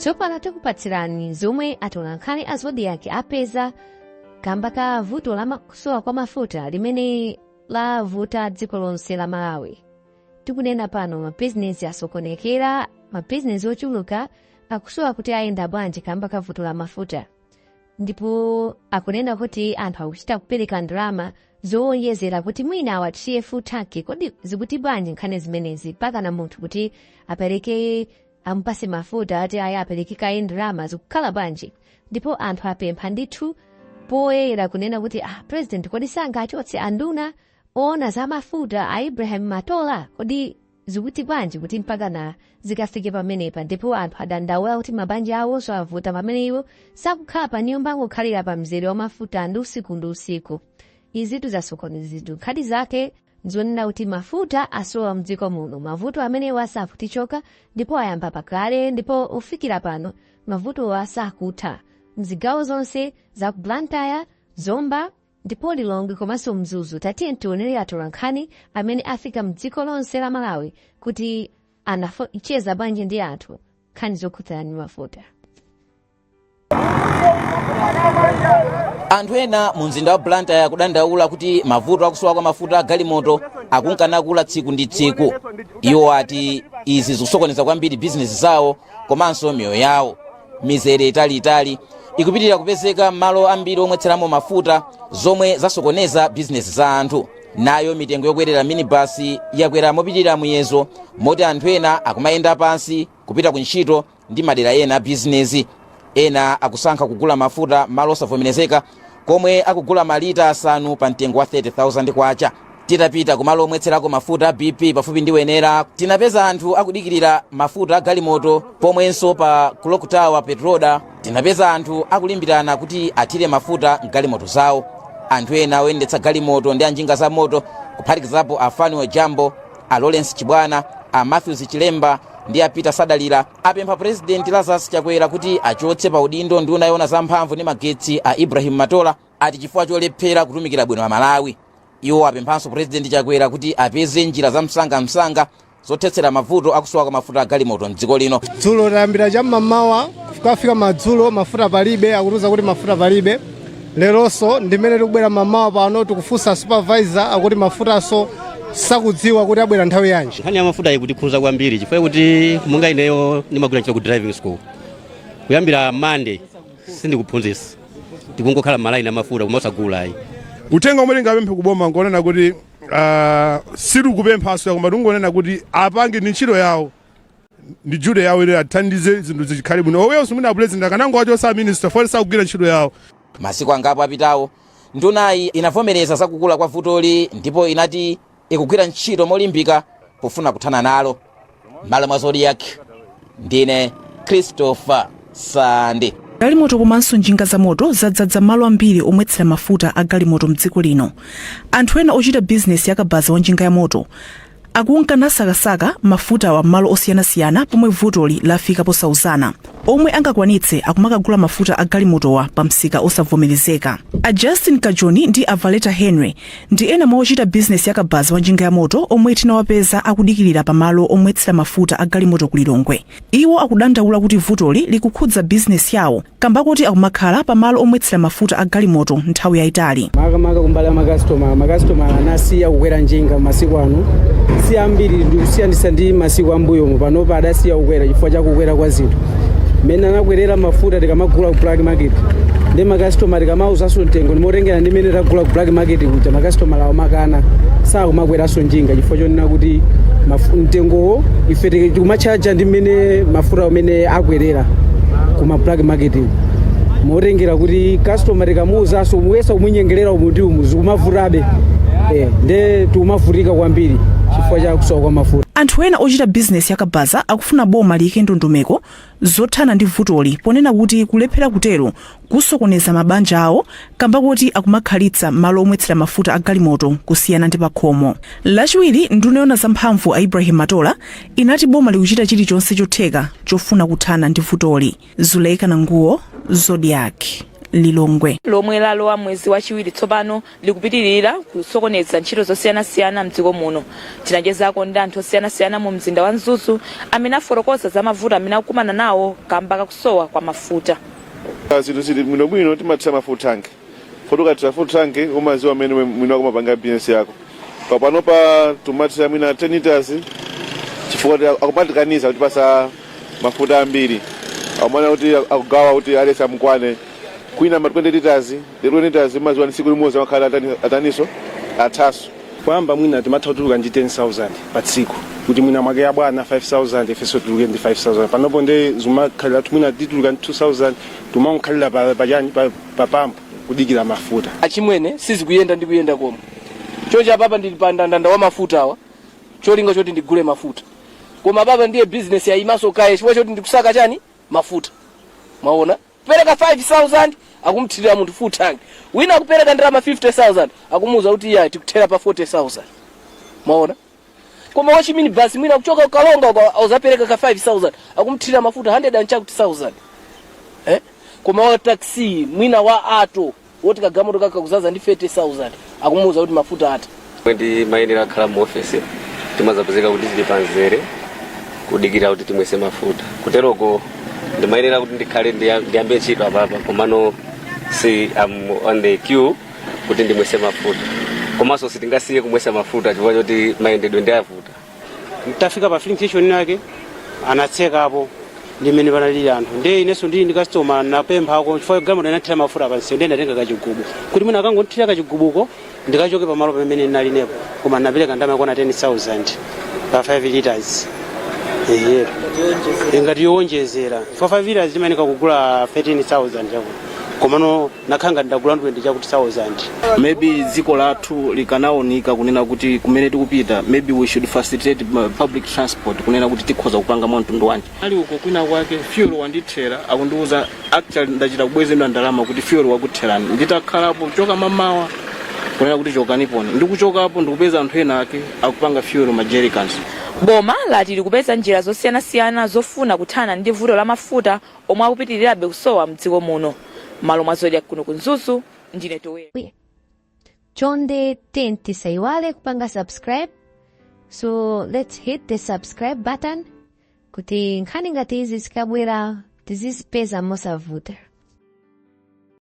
Tsopano tikupatsirani zomwe atolankhani a Zodiac apeza kamba ka vuto la kusowa kwa mafuta limene lavuta dziko lonse la Malawi. Tikunena pano mabizinesi asokonekera, mabizinesi ochuluka akusowa kuti ayenda bwanji kamba ka vuto la mafuta. Ndipo akunena kuti anthu akuchita kupereka ndalama zowonjezera kuti mwina awatisiye futaki. Kodi zikuti bwanji nkhani zimenezi paka na munthu kuti apereke ampase mafuta ati aya apereke kaye ndalama zikukhala bwanji. Ndipo anthu apempha ndithu poyera kunena kuti president kodi sangachotse anduna ona za mafuta a Ibrahim Matola. Kodi zikuti bwanji kuti mpaka na zikafike pamenepa. Ndipo anthu adandaula kuti mabanja awo so avuta pamene iwo sakukhala pa nyumba ngokhalira pa mzere wa mafuta ndi usiku. Izitu zasokonezatu nkhani zake nzonena kuti mafuta asowa mdziko muno. Mavuto amene wasafutichoka ndipo ayamba pakale ndipo ufikira pano mavuto asakutha mzigawo zonse za Blantyre, Zomba ndipo Lilongwe komanso Mzuzu. Tatiye tionere atolankhani amene afika mdziko lonse la Malawi kuti anacheza bwanji ndi anthu nkhani zokhudzana mafuta. Anthu ena mu mzinda wa Blantyre akudandaula kuti mavuto akusowa kwa mafuta galimoto akunkanakula tsiku ndi tsiku. Iwo ati izi zikusokoneza kwambiri bizinesi zawo komanso miyoyo yawo. Mizere italiitali ikupitirira kupezeka malo ambiri omwetseramo mafuta zomwe zasokoneza bizinesi za anthu. Nayo mitengo yokwerera minibasi yakwera mopitirira muyezo moti anthu ena akumayenda pansi kupita ku ntchito ndi madera ena bizinesi. Ena akusankha kugula mafuta malo osavomerezeka komwe akugula malita asanu pa mtengo wa 30,000 kwacha. Titapita kumalo omwetserako mafuta BP pafupi ndi Wenera tinapeza anthu akudikirira mafuta agalimoto, pomwenso pa Clock Tower Petroda tinapeza anthu akulimbirana kuti athire mafuta galimoto zawo. Anthu ena oyendetsa galimoto ndi anjinga za moto kuphatikizapo a Fanuel Jambo, a Lawrence Chibwana, a Matthews Chilemba ndi a Peter Sadalira apempha President Lazarus Chakwera kuti achotse pa udindo nduna yona za mphamvu ndi magetsi a Ibrahim Matola ati chifukwa cholephera kutumikira bwino wa Malawi. Iwo apemphanso President Chakwera kuti apeze njira za msanga zothetsera mavuto akusowa kwa mafuta galimoto mdziko lino. Dzulo tayambira cham'mamawa kufika madzulo mafuta palibe, akutuza kuti mafuta palibe. Leronso ndimene tikubwera mamawa pano tikufunsa supervisor akuti mafutaso sakudziwa kuti abwera nthawi yanji. Nkhani ya mafuta ikutikhudza kwambiri chifukwa kuti munga ineyo nimagula ntchito ku driving school. Kuyambira Monday sindikuphunzitsa. Tikungokhala malaini ya mafuta kumosagula ayi. Utenga omwe ngapemphe kuboma ngonena kuti siru kupemphaso koma tungonena kuti apange ndi ntchito yawo ndi jude yawo ile athandize zinthu zikhale bwino. Owenso mwina president akanango wachosa minister for sakugwira ntchito yawo. Masiku angapo apitawo ndunayi inavomereza zakukula kwa vutoli ndipo inati ikugwira ntchito molimbika pofuna kuthana nalo. Malo mwa Zodiac ndine Christopher Sande. Galimoto komanso njinga za moto zadzadza malo ambiri omwetsera mafuta a galimoto mdziko lino. Anthu ena ochita bizinesi yakabaza wa njinga ya moto akunkanasakasaka mafuta wa malo osiyanasiyana pomwe vutoli lafika posauzana. Omwe angakwanitse akumakagula mafuta a galimotowa pa msika osavomerezeka. A Justin Kajoni ndi a Valeta Henry ndi ena mwa ochita bizinesi yakabaza wa njinga ya moto omwe tinawapeza akudikirira pa malo omwetsera mafuta a galimoto ku Lilongwe. Iwo akudandaula kuti vutoli likukhudza bizinesi yawo kamba kuti akumakhala pa malo omwetsera mafuta a galimoto nthawi yayitali. Makamaka kumbali makastoma anasiya kukwera njinga masiku ano si ambiri ndikusiyanisa ndi masiku ambuyo panopa adasiya kukwera chifukwa cha kukwera kwa zinthu. Mene anakwerera mafuta tikamagula ku black market ndi makastoma tikamauzaso mtengo ndimotengera ndi mene tagula ku black market kuja makastoma lawo makana sakumakweraso njinga chifukwa chonena kuti mtengowo ife tikumachaja ndi mene mafuta amene akwerera kuma black market. Motengera kuti customer tikamuuzaso muwesa kumunyengerera umuti umazumavurabe nde tumavutika kwambiri chifukwa cha kusowa kwa mafuta. Anthu ena ochita bizinesi yakabaza akufuna boma liyike ndondomeko zothana ndi vutoli ponena kuti kulephera kutero kusokoneza mabanja awo kamba kuti akumakhalitsa malo omwetsera mafuta a galimoto kusiyana ndi pakhomo. Lachiwiri nduna yona za mphamvu a Ibrahim Matola inati boma likuchita chilichonse chotheka chofuna kuthana ndi vutoli. Zuleika Nanguwo, Zodiac. Lilongwe. Lomwe lalowa mwezi wachiwiri tsopano likupitirira kusokoneza ntchito zosiyanasiyana mdziko muno. Tinachezako ndi anthu osiyanasiyana mu mzinda wa Nzuzu amene afotokoza za mavuto amene akumana nawo kamba kakusowa kwa mafuta. Zinthu zili bwinobwino timathira mafuta tank. Fotoka full tank umaziwa amene mwina kumapanga business yako. Kapano pa tumathira mwina 10 liters chifukwa akupatikaniza kuti pasa mafuta ambiri. Amana kuti akugawa kuti alesa mkwane kwina ma 20 liters, 20 liters maziwa ni siku limodzi makhala ataniso athaso. Kwamba mwina timathautuluka ndi 10,000 pa tsiku. Kuti mwina mwake ya bwana 5,000 ifeso tuluke ndi 5,000. Panopo nde zuma khalira mwina tituluka ndi 2,000 tumakhalira pa pampu kudikira mafuta. Achimwene sizikuyenda ndi kuyenda koma. Chocha papa ndili pa ndandanda wa mafuta awa. Cholinga choti ndigule mafuta. Koma papa ndiye business ya imaso kaye chifukwa choti ndikusaka chani mafuta. Maona? Pereka 5,000 akumthirira munthu full tank. Wina akupereka ndalama 50,000 akumuza kuti iya tikuthera pa 40,000. Maona? Koma wachimini basi mwina kuchoka ukalonga auzapereka ka 5,000 akumthirira mafuta 100,000. Koma wa taxi mwina wa ato woti kagamoto kakakuzaza ndi 30,000 akumuza kuti mafuta ata. Ndi mayenera khala mu office timazapezeka kuti zili panzere kudikira kuti timwese mafuta. Kuteroko ndimayenera kuti ndikhale ndiyambe ntchito apapa komano si I'm on the queue kuti ndimwese mafuta. Komanso sitingasiye kumwesa mafuta chifukwa choti mayendedwe ndi avuta. Mtafika pa filling station yake anatsekapo ndimene panalira anthu ndi ineso ndili ndi customer napemphako chifukwa galimoto inathira mafuta pansi ndi ndatenga kachigubu kuti mwina akangothira kachigubuko ndikachoke pamalo pamene ndinali nepo koma napereka ndalama yakwana 10,000 pa 5 liters. Ingati yowonjezera for 5 liters timayenera kugula 13,000 chako komano nakhanga ndagula 20 chakuti 1,000. Maybe dziko lathu likanaonika kunena kuti kumene tikupita maybe we should facilitate public transport kunena kuti tikhoza kupanga mtundu wanji. Ali uko kwina kwake fuel wandithera akundiuza actually ndachita kubwezedwa ndalama kuti fuel wakutherani nditakhalapo kuchoka mamawa kunena kuti chokaniponi ndikuchokapo ndikupeza anthu ena ake akupanga fuel ma jerrycans. Boma lati likupeza njira zosiyanasiyana zofuna kuthana ndi vuto la mafuta omwe akupitirirabe kusowa mdziko muno. Malo mwazodia kuno kunzuzu ndine Towe. Chonde tisaiwale kupanga subscribe. So let's hit the subscribe button kuti nkhani ngati izi zikabwera tizizipeza mosavuta.